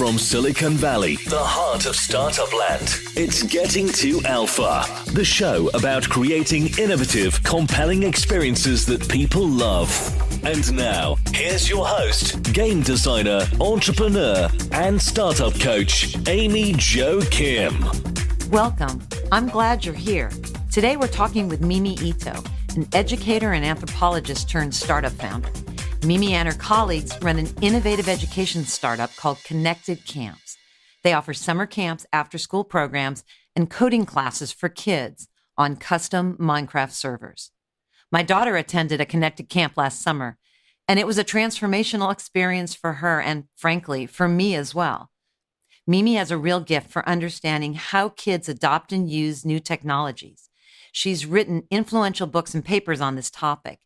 From Silicon Valley, the heart of startup land, it's Getting to Alpha, the show about creating innovative, compelling experiences that people love. And now, here's your host, game designer, entrepreneur, and startup coach, Amy Jo Kim. Welcome. I'm glad you're here. Today we're talking with Mimi Ito, an educator and anthropologist turned startup founder. Mimi and her colleagues run an innovative education startup called Connected Camps. They offer summer camps, after-school programs, and coding classes for kids on custom Minecraft servers. My daughter attended a Connected Camp last summer, and it was a transformational experience for her and, frankly, for me as well. Mimi has a real gift for understanding how kids adopt and use new technologies. She's written influential books and papers on this topic,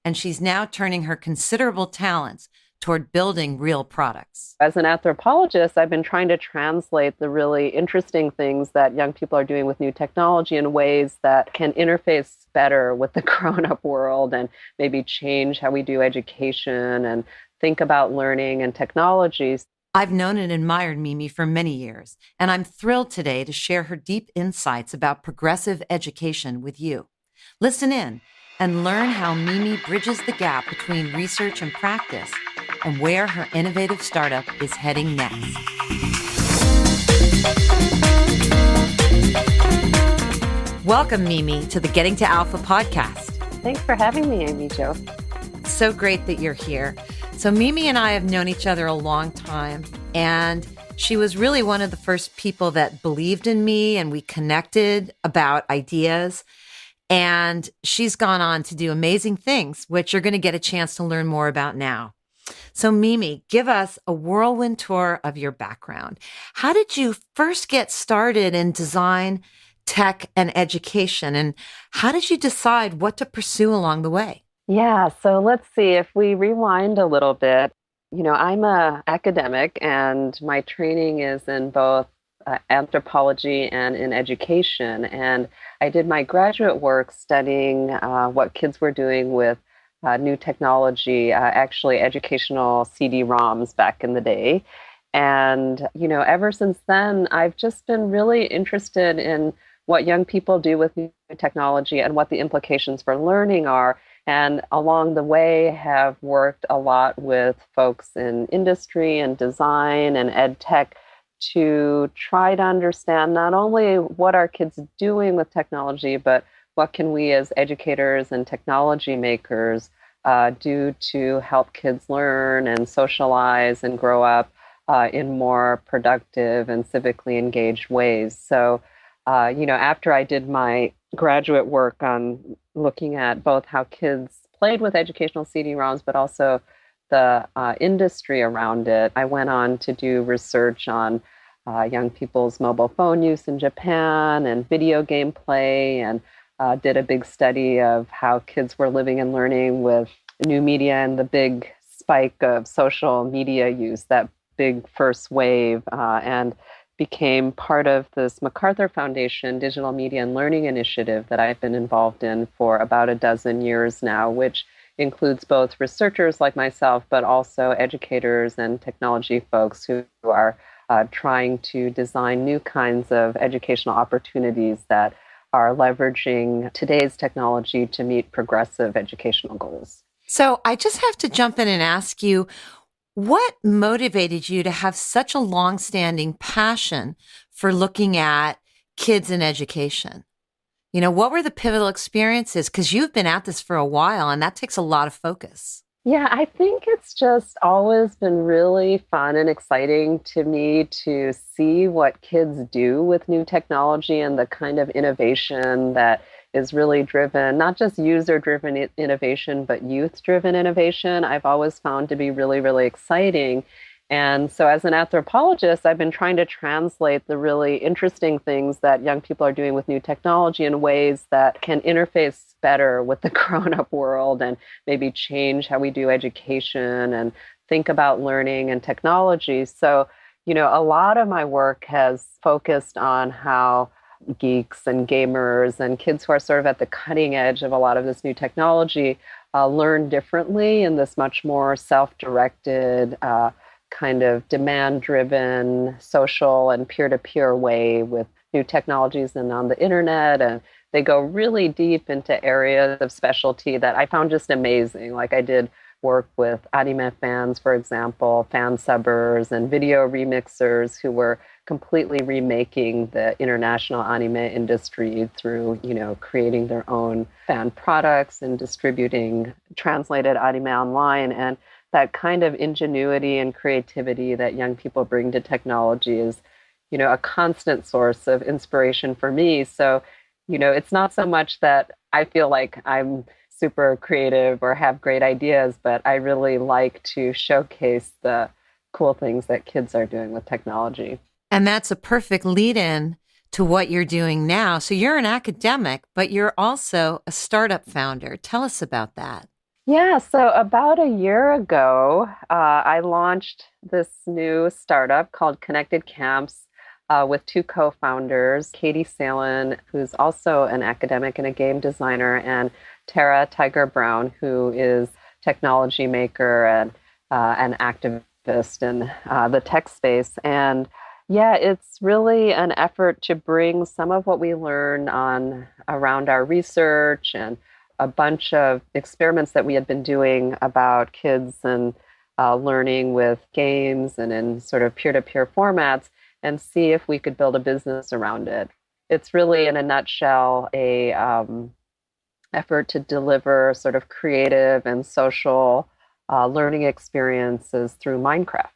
and she's now turning her considerable talents toward building real products. As an anthropologist, I've been trying to translate the really interesting things that young people are doing with new technology in ways that can interface better with the grown-up world and maybe change how we do education and think about learning and technologies. I've known and admired Mimi for many years, and I'm thrilled today to share her deep insights about progressive education with you. Listen in and learn how Mimi bridges the gap between research and practice and where her innovative startup is heading next. Welcome, Mimi, to the Getting to Alpha podcast. Thanks for having me, Amy Jo. So great that you're here. So Mimi and I have known each other a long time, and she was really one of the first people that believed in me, and we connected about ideas. And she's gone on to do amazing things, which you're going to get a chance to learn more about now. So Mimi, give us a whirlwind tour of your background. How did you first get started in design, tech, and education? And how did you decide what to pursue along the way? Yeah, so let's see, if we rewind a little bit, I'm an academic and my training is in both anthropology and in education. And I did my graduate work studying what kids were doing with new technology, actually educational CD-ROMs back in the day. And, ever since then, I've just been really interested in what young people do with new technology and what the implications for learning are. And along the way, have worked a lot with folks in industry and design and ed tech to try to understand not only what are kids doing with technology, but what can we as educators and technology makers do to help kids learn and socialize and grow up in more productive and civically engaged ways. So, after I did my graduate work on looking at both how kids played with educational CD-ROMs, but also the industry around it, I went on to do research on young people's mobile phone use in Japan and video game play, and did a big study of how kids were living and learning with new media and the big spike of social media use, that big first wave, and became part of this MacArthur Foundation Digital Media and Learning Initiative that I've been involved in for about a dozen years now, which includes both researchers like myself, but also educators and technology folks who are trying to design new kinds of educational opportunities that are leveraging today's technology to meet progressive educational goals. So I just have to jump in and ask you, what motivated you to have such a long-standing passion for looking at kids in education? What were the pivotal experiences? Because you've been at this for a while, and that takes a lot of focus. Yeah, I think it's just always been really fun and exciting to me to see what kids do with new technology and the kind of innovation that is really driven, not just user-driven innovation, but youth-driven innovation. I've always found to be really, really exciting. And so as an anthropologist, I've been trying to translate the really interesting things that young people are doing with new technology in ways that can interface better with the grown-up world and maybe change how we do education and think about learning and technology. So, a lot of my work has focused on how geeks and gamers and kids who are sort of at the cutting edge of a lot of this new technology learn differently in this much more self-directed, kind of demand-driven social and peer-to-peer way with new technologies and on the internet. And they go really deep into areas of specialty that I found just amazing. Like I did work with anime fans, for example, fan subbers and video remixers who were completely remaking the international anime industry through, creating their own fan products and distributing translated anime online. And that kind of ingenuity and creativity that young people bring to technology is, a constant source of inspiration for me. So, it's not so much that I feel like I'm super creative or have great ideas, but I really like to showcase the cool things that kids are doing with technology. And that's a perfect lead-in to what you're doing now. So you're an academic, but you're also a startup founder. Tell us about that. Yeah, so about a year ago, I launched this new startup called Connected Camps with two co-founders, Katie Salen, who's also an academic and a game designer, and Tara Tiger Brown, who is technology maker and an activist in the tech space. And yeah, it's really an effort to bring some of what we learn on around our research and a bunch of experiments that we had been doing about kids and learning with games and in sort of peer-to-peer formats, and see if we could build a business around it. It's really, in a nutshell, a effort to deliver sort of creative and social learning experiences through Minecraft.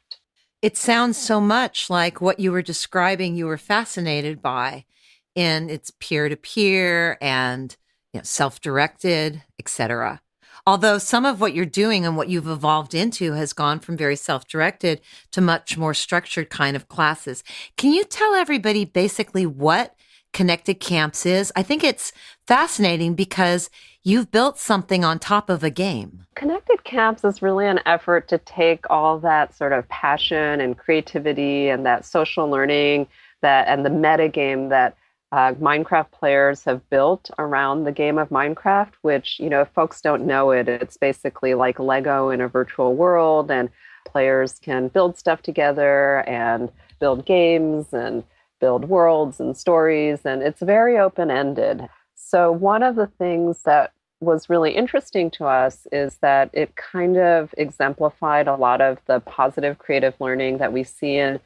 It sounds so much like what you were describing you were fascinated by in its peer-to-peer and self-directed, etc. Although some of what you're doing and what you've evolved into has gone from very self-directed to much more structured kind of classes. Can you tell everybody basically what Connected Camps is? I think it's fascinating because you've built something on top of a game. Connected Camps is really an effort to take all that sort of passion and creativity and that social learning and the meta game that Minecraft players have built around the game of Minecraft, which, if folks don't know it, it's basically like Lego in a virtual world, and players can build stuff together and build games and build worlds and stories, and it's very open-ended. So one of the things that was really interesting to us is that it kind of exemplified a lot of the positive creative learning that we see in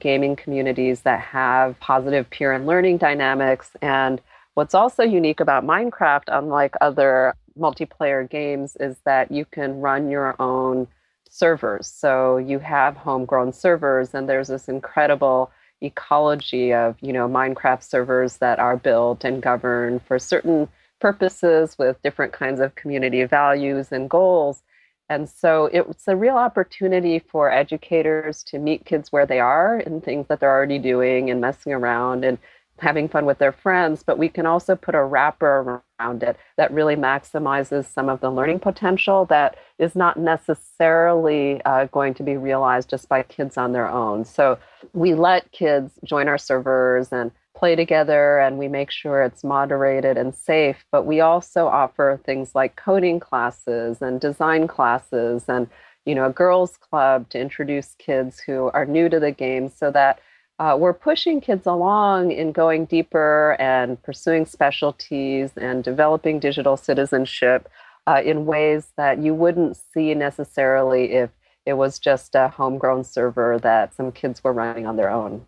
gaming communities that have positive peer and learning dynamics. And what's also unique about Minecraft, unlike other multiplayer games, is that you can run your own servers. So you have homegrown servers, and there's this incredible ecology of, Minecraft servers that are built and governed for certain purposes with different kinds of community values and goals. And so it's a real opportunity for educators to meet kids where they are and things that they're already doing and messing around and having fun with their friends. But we can also put a wrapper around it that really maximizes some of the learning potential that is not necessarily going to be realized just by kids on their own. So we let kids join our servers and play together, and we make sure it's moderated and safe. But we also offer things like coding classes and design classes and, a girls club to introduce kids who are new to the game, so that we're pushing kids along in going deeper and pursuing specialties and developing digital citizenship in ways that you wouldn't see necessarily if it was just a homegrown server that some kids were running on their own.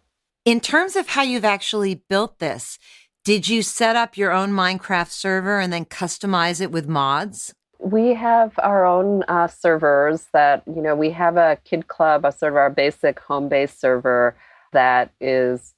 In terms of how you've actually built this, did you set up your own Minecraft server and then customize it with mods? We have our own servers that, we have a kid club, a sort of our basic home-based server that is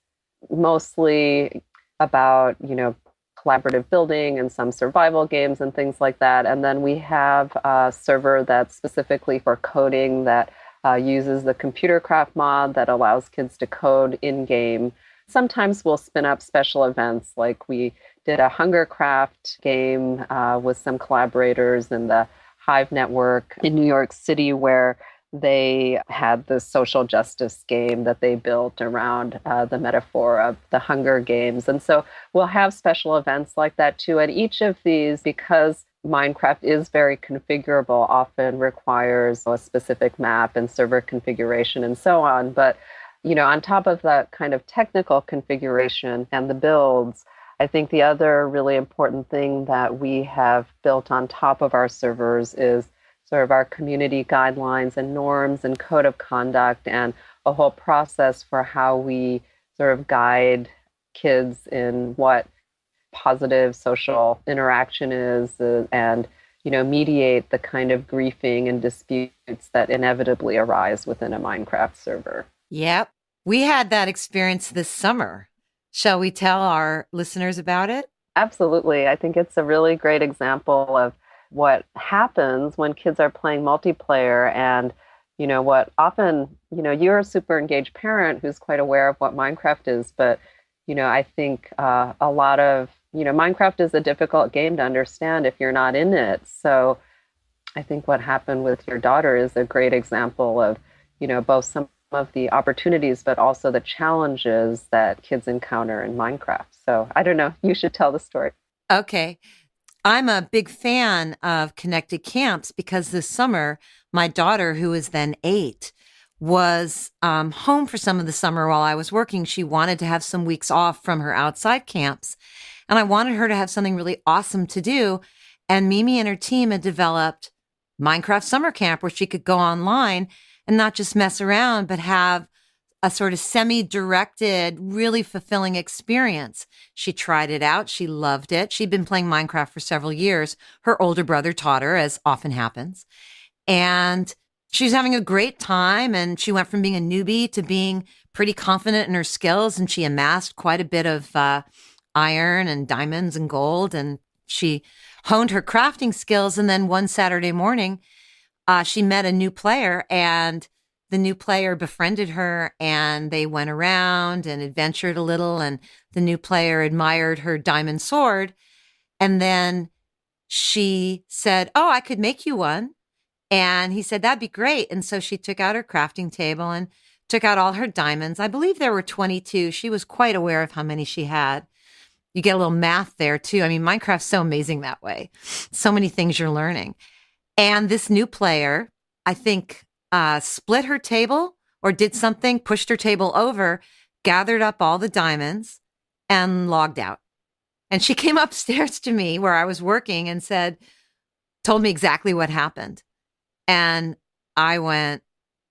mostly about, collaborative building and some survival games and things like that. And then we have a server that's specifically for coding that uses the computer craft mod that allows kids to code in-game. Sometimes we'll spin up special events, like we did a Hunger Craft game with some collaborators in the Hive Network in New York City, where they had this social justice game that they built around the metaphor of the Hunger Games. And so we'll have special events like that too. And each of these, because Minecraft is very configurable, often requires a specific map and server configuration and so on. But, on top of that kind of technical configuration and the builds, I think the other really important thing that we have built on top of our servers is sort of our community guidelines and norms and code of conduct and a whole process for how we sort of guide kids in what positive social interaction is and mediate the kind of griefing and disputes that inevitably arise within a Minecraft server. Yep. We had that experience this summer. Shall we tell our listeners about it? Absolutely. I think it's a really great example of what happens when kids are playing multiplayer and what often, you're a super engaged parent who's quite aware of what Minecraft is, but I think a lot of, Minecraft is a difficult game to understand if you're not in it. So I think what happened with your daughter is a great example of, both some of the opportunities, but also the challenges that kids encounter in Minecraft. So I don't know, you should tell the story. Okay. I'm a big fan of connected camps because this summer, my daughter, who is then 8, was home for some of the summer while I was working. She wanted to have some weeks off from her outside camps. And I wanted her to have something really awesome to do. And Mimi and her team had developed Minecraft Summer Camp where she could go online and not just mess around, but have a sort of semi-directed, really fulfilling experience. She tried it out. She loved it. She'd been playing Minecraft for several years. Her older brother taught her, as often happens. And she was having a great time. And she went from being a newbie to being pretty confident in her skills. And she amassed quite a bit of iron and diamonds and gold. And she honed her crafting skills. And then one Saturday morning, she met a new player, and the new player befriended her, and they went around and adventured a little, and the new player admired her diamond sword. And then she said, "Oh, I could make you one." And he said, "That'd be great." And so she took out her crafting table and took out all her diamonds. I believe there were 22. She was quite aware of how many she had. You get a little math there too. I mean, Minecraft's so amazing that way. So many things you're learning. And this new player, I think, split her table or did something, pushed her table over, gathered up all the diamonds and logged out. And she came upstairs to me where I was working and told me exactly what happened. And I went,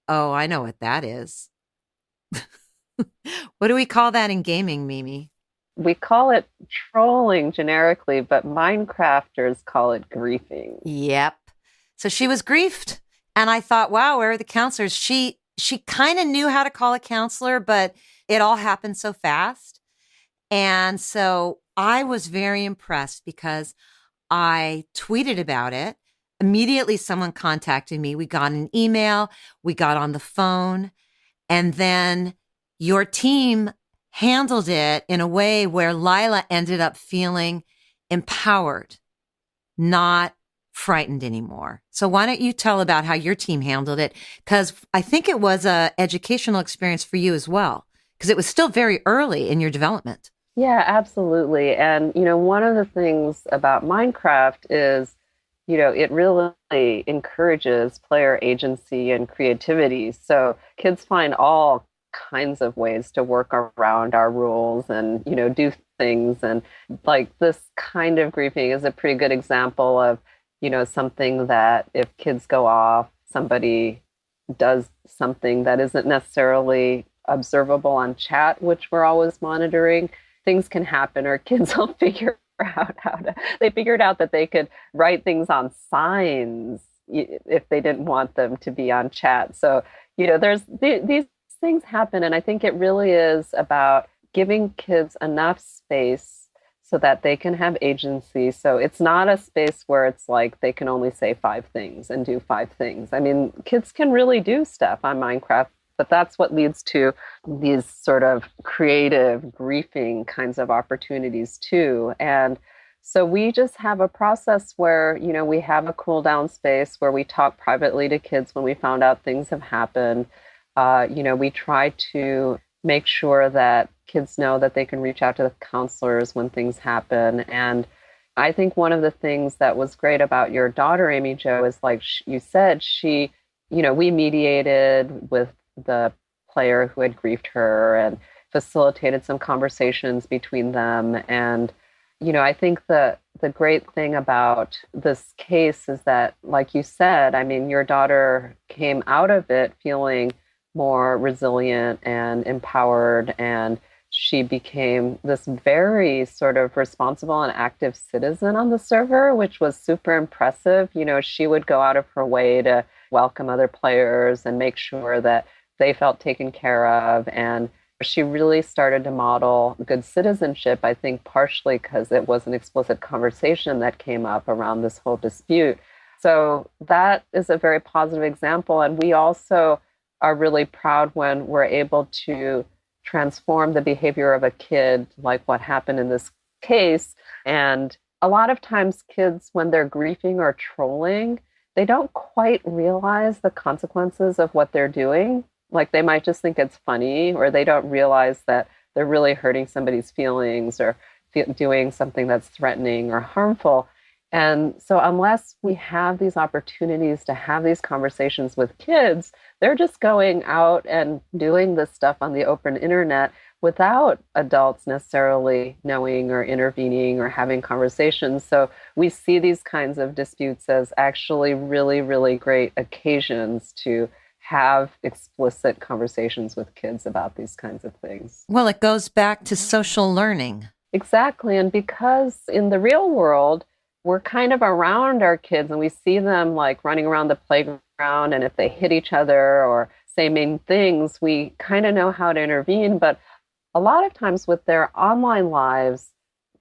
"Oh, I know what that is." What do we call that in gaming, Mimi? We call it trolling generically, but Minecrafters call it griefing. Yep. So she was griefed. And I thought, wow, where are the counselors? She kind of knew how to call a counselor, but it all happened so fast. And so I was very impressed because I tweeted about it. Immediately, someone contacted me. We got an email, we got on the phone, and then your team handled it in a way where Lila ended up feeling empowered, not frightened anymore. So why don't you tell about how your team handled it? Because I think it was an educational experience for you as well, because it was still very early in your development. Yeah, absolutely. And, one of the things about Minecraft is, it really encourages player agency and creativity. So kids find all kinds of ways to work around our rules and, do things. And like this kind of griefing is a pretty good example of, something that if kids go off, somebody does something that isn't necessarily observable on chat, which we're always monitoring, things can happen, or kids will figure out they figured out that they could write things on signs if they didn't want them to be on chat. So, there's these things happen. And I think it really is about giving kids enough space so that they can have agency. So it's not a space where it's like they can only say 5 things and do 5 things. I mean, kids can really do stuff on Minecraft, but that's what leads to these sort of creative griefing kinds of opportunities too. And so we just have a process where, we have a cool down space where we talk privately to kids when we found out things have happened. We try to make sure that kids know that they can reach out to the counselors when things happen. And I think one of the things that was great about your daughter, Amy Jo, is like you said, we mediated with the player who had griefed her and facilitated some conversations between them. And, I think the great thing about this case is that, like you said, I mean, your daughter came out of it feeling more resilient and empowered, and she became this very sort of responsible and active citizen on the server, which was super impressive. She would go out of her way to welcome other players and make sure that they felt taken care of. And she really started to model good citizenship, I think partially because it was an explicit conversation that came up around this whole dispute. So that is a very positive example. And we also are really proud when we're able to transform the behavior of a kid, like what happened in this case. And a lot of times kids, when they're grieving or trolling, they don't quite realize the consequences of what they're doing. Like they might just think it's funny, or they don't realize that they're really hurting somebody's feelings or doing something that's threatening or harmful. And so unless we have these opportunities to have these conversations with kids, they're just going out and doing this stuff on the open internet without adults necessarily knowing or intervening or having conversations. So we see these kinds of disputes as actually really, really great occasions to have explicit conversations with kids about these kinds of things. Well, it goes back to social learning. Exactly. And because in the real world, we're kind of around our kids and we see them like running around the playground, and if they hit each other or say mean things, we kind of know how to intervene. But a lot of times with their online lives,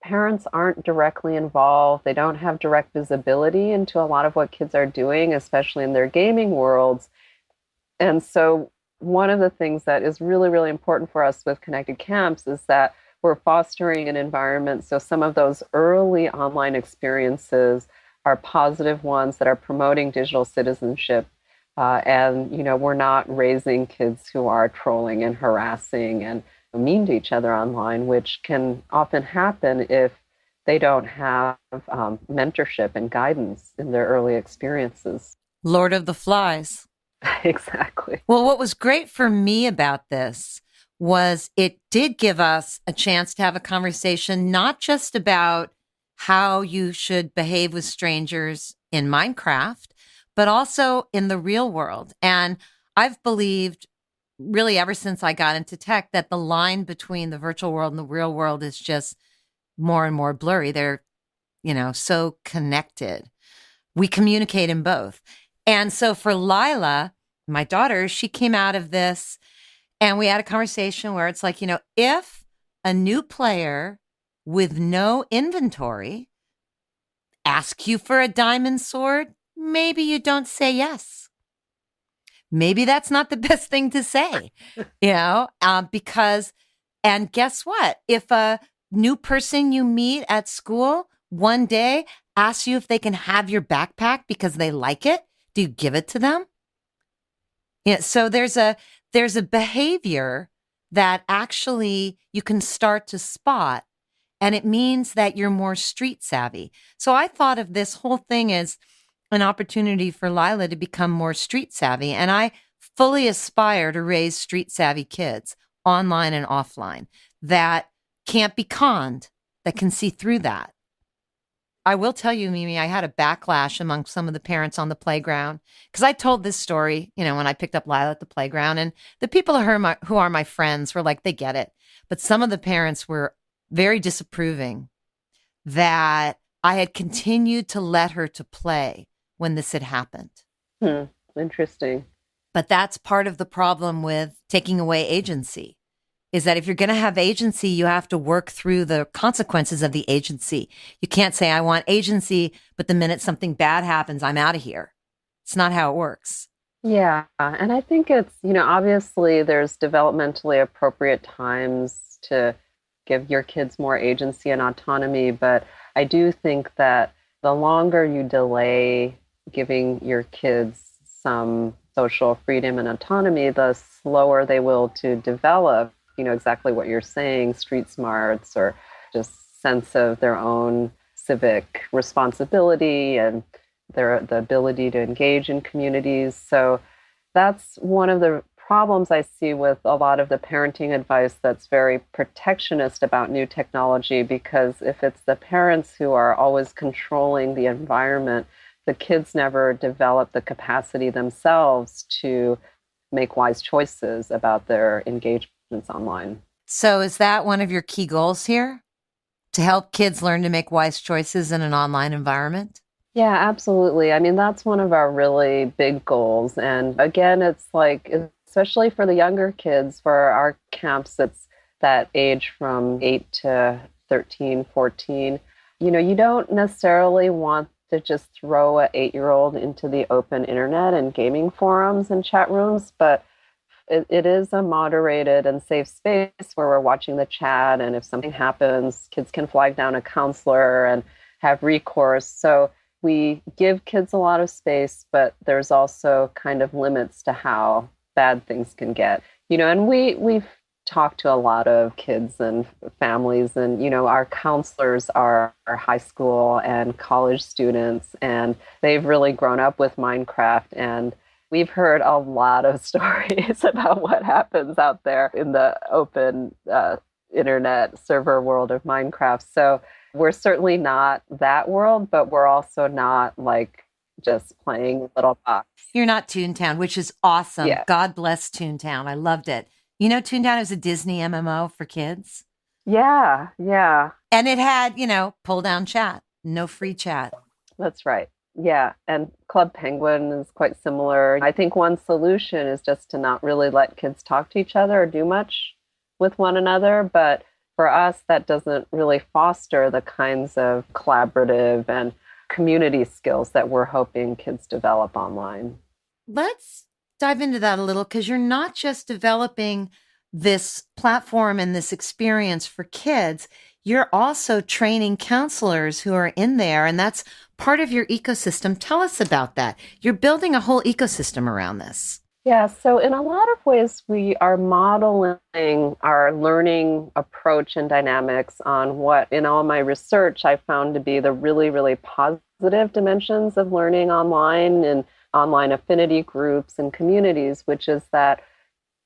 parents aren't directly involved. They don't have direct visibility into a lot of what kids are doing, especially in their gaming worlds. And so one of the things that is really, really important for us with Connected Camps is that we're fostering an environment. So some of those early online experiences are positive ones that are promoting digital citizenship. And, we're not raising kids who are trolling and harassing and mean to each other online, which can often happen if they don't have mentorship and guidance in their early experiences. Lord of the Flies. Exactly. Well, what was great for me about this was it did give us a chance to have a conversation, not just about how you should behave with strangers in Minecraft, but also in the real world. And I've believed really ever since I got into tech that the line between the virtual world and the real world is just more and more blurry. They're, so connected. We communicate in both. And so for Lila, my daughter, she came out of this and we had a conversation where it's like, if a new player with no inventory asks you for a diamond sword, maybe you don't say yes. Maybe that's not the best thing to say, because, and guess what? If a new person you meet at school one day asks you if they can have your backpack because they like it, do you give it to them? So there's a behavior that actually you can start to spot, and it means that you're more street savvy. So I thought of this whole thing as an opportunity for Lila to become more street savvy. And I fully aspire to raise street savvy kids online and offline that can't be conned, that can see through that. I will tell you, Mimi, I had a backlash among some of the parents on the playground because I told this story, when I picked up Lila at the playground, and the people who are my friends were like, they get it. But some of the parents were very disapproving that I had continued to let her to play when this had happened. Interesting. But that's part of the problem with taking away agency. Is that if you're going to have agency, you have to work through the consequences of the agency. You can't say, I want agency, but the minute something bad happens, I'm out of here. It's not how it works. Yeah. And I think it's, obviously there's developmentally appropriate times to give your kids more agency and autonomy. But I do think that the longer you delay giving your kids some social freedom and autonomy, the slower they will to develop exactly what you're saying, street smarts or just sense of their own civic responsibility and the ability to engage in communities. So that's one of the problems I see with a lot of the parenting advice that's very protectionist about new technology, because if it's the parents who are always controlling the environment, the kids never develop the capacity themselves to make wise choices about their engagements online. So is that one of your key goals here? To help kids learn to make wise choices in an online environment? Yeah, absolutely. I mean, that's one of our really big goals. And again, it's like, especially for the younger kids, for our camps, it's that age from 8 to 13, 14. You don't necessarily want to just throw an 8-year-old into the open internet and gaming forums and chat rooms, but it is a moderated and safe space where we're watching the chat. And if something happens, kids can flag down a counselor and have recourse. So we give kids a lot of space, but there's also kind of limits to how bad things can get. And we've talked to a lot of kids and families, and our counselors are high school and college students, and they've really grown up with Minecraft, and we've heard a lot of stories about what happens out there in the open internet server world of Minecraft. So we're certainly not that world, but we're also not like just playing little box. You're not Toontown, which is awesome. Yeah. God bless Toontown. I loved it. Toontown is a Disney MMO for kids. Yeah, yeah. And it had, pull down chat, no free chat. That's right. Yeah, and Club Penguin is quite similar. I think one solution is just to not really let kids talk to each other or do much with one another. But for us, that doesn't really foster the kinds of collaborative and community skills that we're hoping kids develop online. Let's dive into that a little, because you're not just developing this platform and this experience for kids. You're also training counselors who are in there, and that's part of your ecosystem. Tell us about that. You're building a whole ecosystem around this. Yeah, so in a lot of ways, we are modeling our learning approach and dynamics on what, in all my research, I found to be the really, really positive dimensions of learning online and online affinity groups and communities, which is that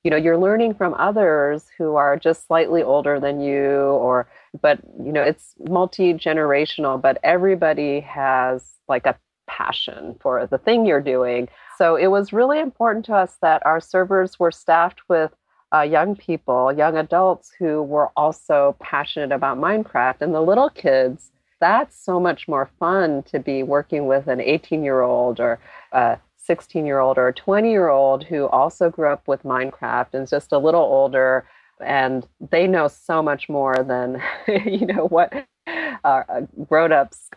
you're learning from others who are just slightly older than you, but it's multi-generational, but everybody has like a passion for the thing you're doing. So it was really important to us that our servers were staffed with young people, young adults who were also passionate about Minecraft. And the little kids, that's so much more fun to be working with an 18-year-old or a 16-year-old or a 20-year-old who also grew up with Minecraft and is just a little older, and they know so much more than what grown-ups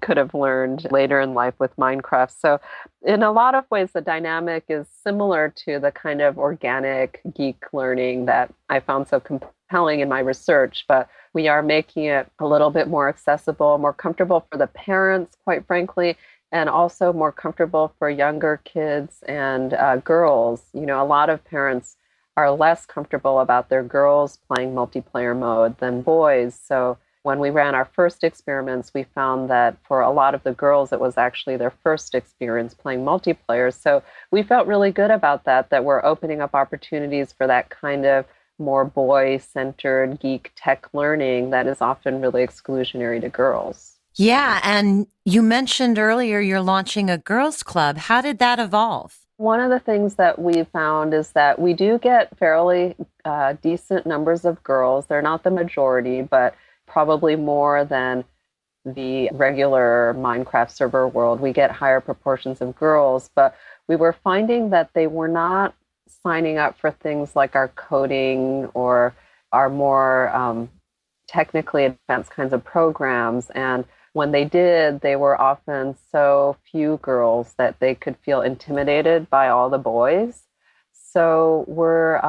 could have learned later in life with Minecraft. So in a lot of ways, the dynamic is similar to the kind of organic geek learning that I found so compelling in my research, but we are making it a little bit more accessible, more comfortable for the parents, quite frankly, and also more comfortable for younger kids and girls. A lot of parents are less comfortable about their girls playing multiplayer mode than boys. So when we ran our first experiments, we found that for a lot of the girls, it was actually their first experience playing multiplayer. So we felt really good about that we're opening up opportunities for that kind of more boy-centered geek tech learning that is often really exclusionary to girls. Yeah, and you mentioned earlier you're launching a girls' club. How did that evolve? One of the things that we found is that we do get fairly decent numbers of girls. They're not the majority, but probably more than the regular Minecraft server world. We get higher proportions of girls, but we were finding that they were not signing up for things like our coding or our more technically advanced kinds of programs. And when they did, they were often so few girls that they could feel intimidated by all the boys. So we're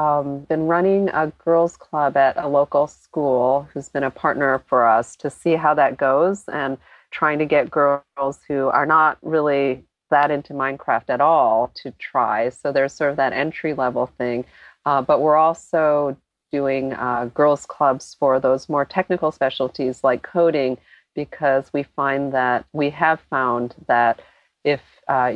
been running a girls' club at a local school who's been a partner for us to see how that goes, and trying to get girls who are not really that into Minecraft at all to try. So there's sort of that entry level thing. But we're also doing girls' clubs for those more technical specialties like coding, because we have found that if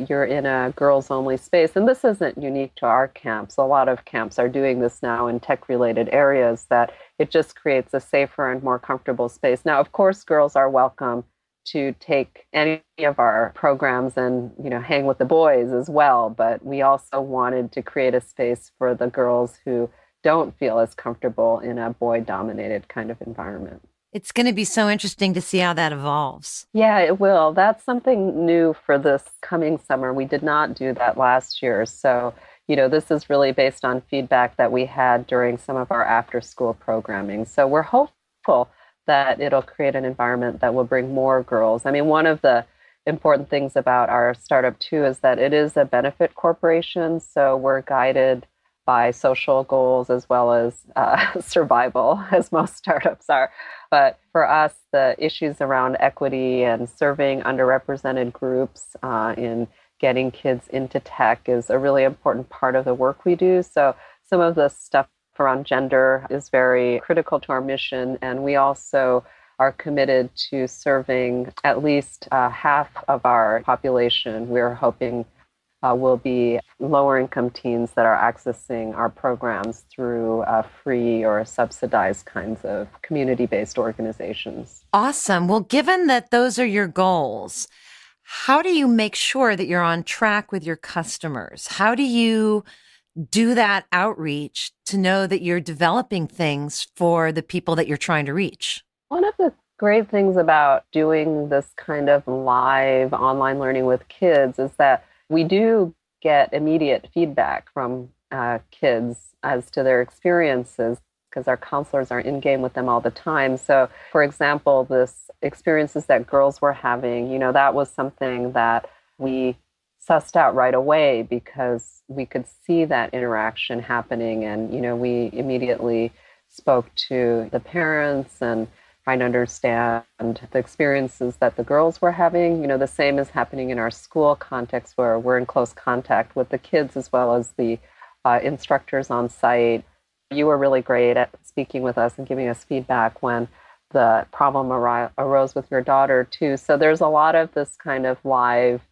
you're in a girls only space, and this isn't unique to our camps, a lot of camps are doing this now in tech related areas, that it just creates a safer and more comfortable space. Now, of course, girls are welcome to take any of our programs and, hang with the boys as well. But we also wanted to create a space for the girls who don't feel as comfortable in a boy dominated kind of environment. It's going to be so interesting to see how that evolves. Yeah, it will. That's something new for this coming summer. We did not do that last year. So, this is really based on feedback that we had during some of our after school programming. So we're hopeful that it'll create an environment that will bring more girls. I mean, one of the important things about our startup too is that it is a benefit corporation. So we're guided by social goals as well as survival, as most startups are. But for us, the issues around equity and serving underrepresented groups in getting kids into tech is a really important part of the work we do. So some of the stuff around gender is very critical to our mission. And we also are committed to serving at least half of our population. We're hoping will be lower income teens that are accessing our programs through free or subsidized kinds of community-based organizations. Awesome. Well, given that those are your goals, how do you make sure that you're on track with your customers? How do you do that outreach to know that you're developing things for the people that you're trying to reach? One of the great things about doing this kind of live online learning with kids is that we do get immediate feedback from kids as to their experiences because our counselors are in game with them all the time. So, for example, this experiences that girls were having, that was something that we sussed out right away because we could see that interaction happening. And, we immediately spoke to the parents and trying to understand the experiences that the girls were having. The same is happening in our school context where we're in close contact with the kids as well as the instructors on site. You were really great at speaking with us and giving us feedback when the problem arose with your daughter too. So there's a lot of this kind of live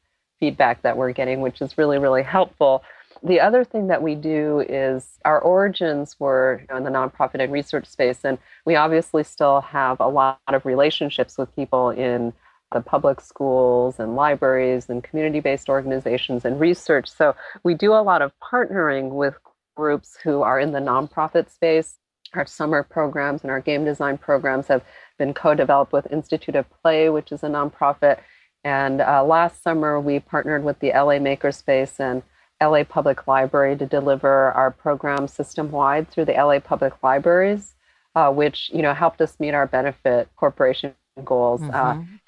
feedback that we're getting, which is really, really helpful. The other thing that we do is our origins were in the nonprofit and research space, and we obviously still have a lot of relationships with people in the public schools and libraries and community-based organizations and research. So we do a lot of partnering with groups who are in the nonprofit space. Our summer programs and our game design programs have been co-developed with Institute of Play, which is a nonprofit. And last summer, we partnered with the LA Makerspace and LA Public Library to deliver our program system-wide through the LA Public Libraries, which helped us meet our benefit corporation goals.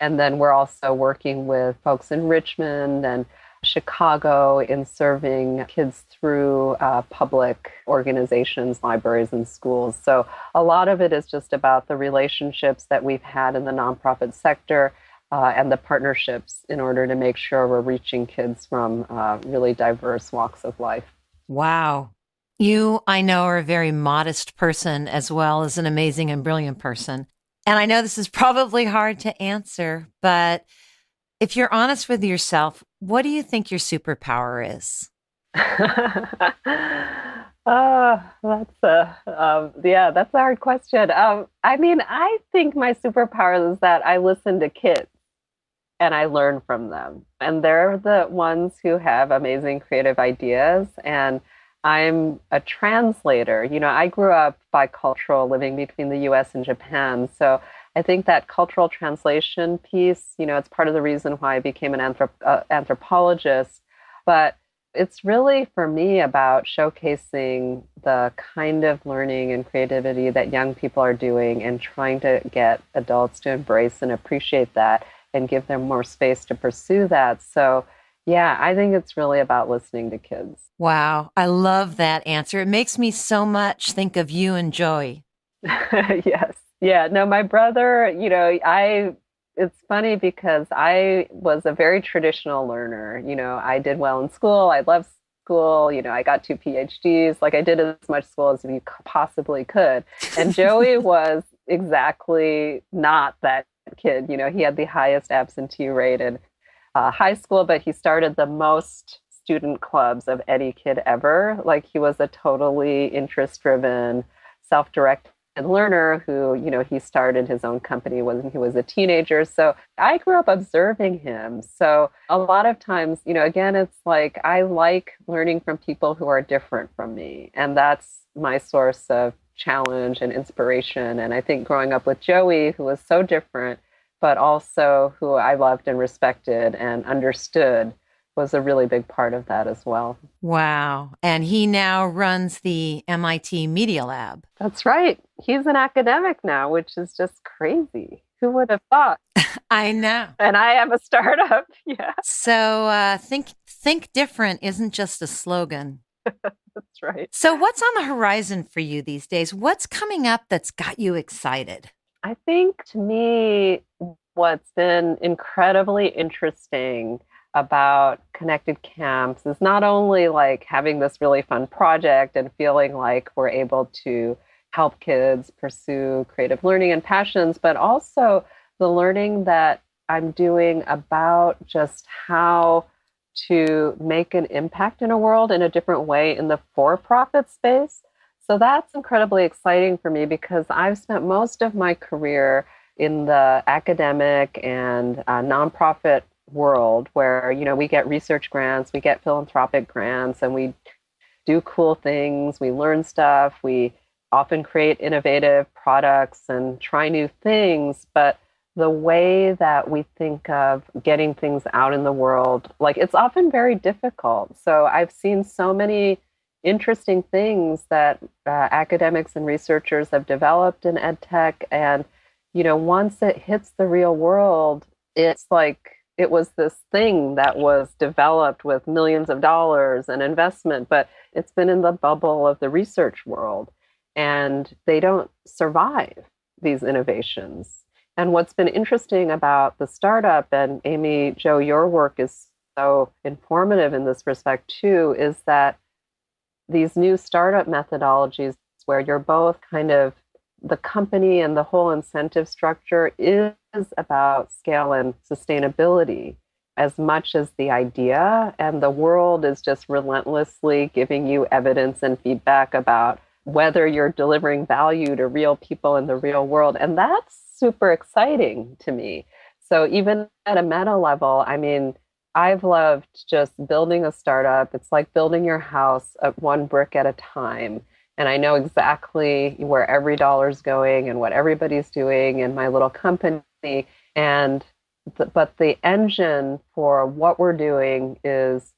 And then we're also working with folks in Richmond and Chicago in serving kids through public organizations, libraries, and schools. So a lot of it is just about the relationships that we've had in the nonprofit sector and the partnerships in order to make sure we're reaching kids from really diverse walks of life. Wow. You, I know, are a very modest person as well as an amazing and brilliant person. And I know this is probably hard to answer, but if you're honest with yourself, what do you think your superpower is? That's a hard question. I think my superpower is that I listen to kids and I learn from them. And they're the ones who have amazing creative ideas. And I'm a translator. I grew up bicultural, living between the US and Japan. So I think that cultural translation piece, it's part of the reason why I became an anthropologist. But it's really, for me, about showcasing the kind of learning and creativity that young people are doing and trying to get adults to embrace and appreciate that and give them more space to pursue that. So, yeah, I think it's really about listening to kids. Wow. I love that answer. It makes me so much think of you and Joey. Yes. Yeah. No, my brother, it's funny because I was a very traditional learner. I did well in school. I loved school. I got 2 PhDs. Like, I did as much school as you possibly could. And Joey was exactly not that kid. He had the highest absentee rate in high school, but he started the most student clubs of any kid ever. Like, he was a totally interest-driven, self-directed learner who, he started his own company when he was a teenager. So I grew up observing him. So a lot of times, again, it's like I like learning from people who are different from me. And that's my source of challenge and inspiration. And I think growing up with Joey, who was so different, but also who I loved and respected and understood, was a really big part of that as well. Wow. And he now runs the MIT Media Lab. That's right. He's an academic now, which is just crazy. Who would have thought? I know. And I am a startup. Yeah. So think different isn't just a slogan. That's right. So what's on the horizon for you these days? What's coming up that's got you excited? I think, to me, what's been incredibly interesting about Connected Camps is not only like having this really fun project and feeling like we're able to help kids pursue creative learning and passions, but also the learning that I'm doing about just how to make an impact in a world in a different way in the for-profit space. So that's incredibly exciting for me because I've spent most of my career in the academic and nonprofit world where, we get research grants, we get philanthropic grants, and we do cool things, we learn stuff, we often create innovative products and try new things. But the way that we think of getting things out in the world, like, it's often very difficult. So I've seen so many interesting things that academics and researchers have developed in EdTech. And, once it hits the real world, it's like it was this thing that was developed with millions of dollars and investment, but it's been in the bubble of the research world, and they don't survive these innovations. And what's been interesting about the startup, and Amy Jo, your work is so informative in this respect too, is that these new startup methodologies where you're both kind of the company and the whole incentive structure is about scale and sustainability as much as the idea. And the world is just relentlessly giving you evidence and feedback about whether you're delivering value to real people in the real world. And that's super exciting to me. So even at a meta level, I mean, I've loved just building a startup. It's like building your house at one brick at a time. And I know exactly where every dollar's going and what everybody's doing in my little company. And but the engine for what we're doing is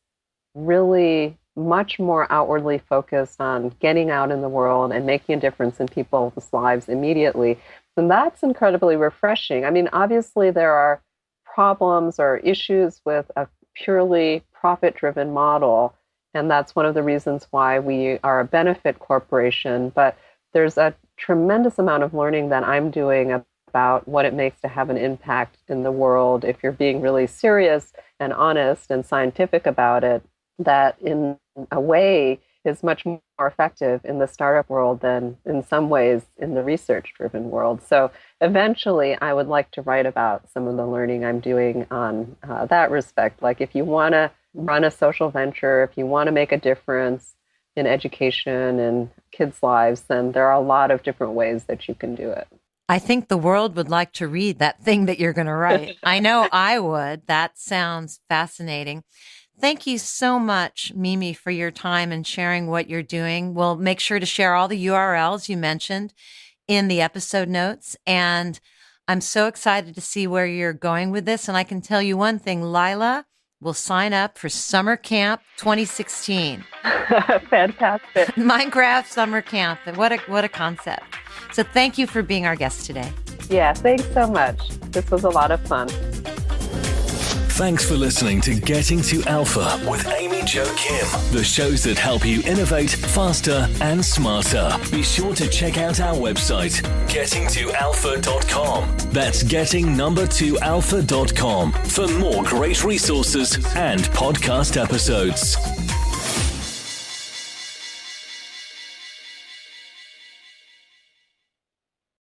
really much more outwardly focused on getting out in the world and making a difference in people's lives immediately. And that's incredibly refreshing. I mean, obviously there are problems or issues with a purely profit-driven model. And that's one of the reasons why we are a benefit corporation. But there's a tremendous amount of learning that I'm doing about what it makes to have an impact in the world if you're being really serious and honest and scientific about it, that in a way is much more effective in the startup world than in some ways in the research-driven world. So eventually I would like to write about some of the learning I'm doing on that respect. Like, if you want to run a social venture, if you want to make a difference in education and kids' lives, then there are a lot of different ways that you can do it. I think the world would like to read that thing that you're going to write. I know I would. That sounds fascinating. Thank you so much, Mimi, for your time and sharing what you're doing. We'll make sure to share all the URLs you mentioned in the episode notes. And I'm so excited to see where you're going with this. And I can tell you one thing, Lila will sign up for Summer Camp 2016. Fantastic. Minecraft Summer Camp. What a concept. So thank you for being our guest today. Yeah, thanks so much. This was a lot of fun. Thanks for listening to Getting to Alpha with Amy Jo Kim, the shows that help you innovate faster and smarter. Be sure to check out our website, gettingtoalpha.com. That's getting2alpha.com for more great resources and podcast episodes.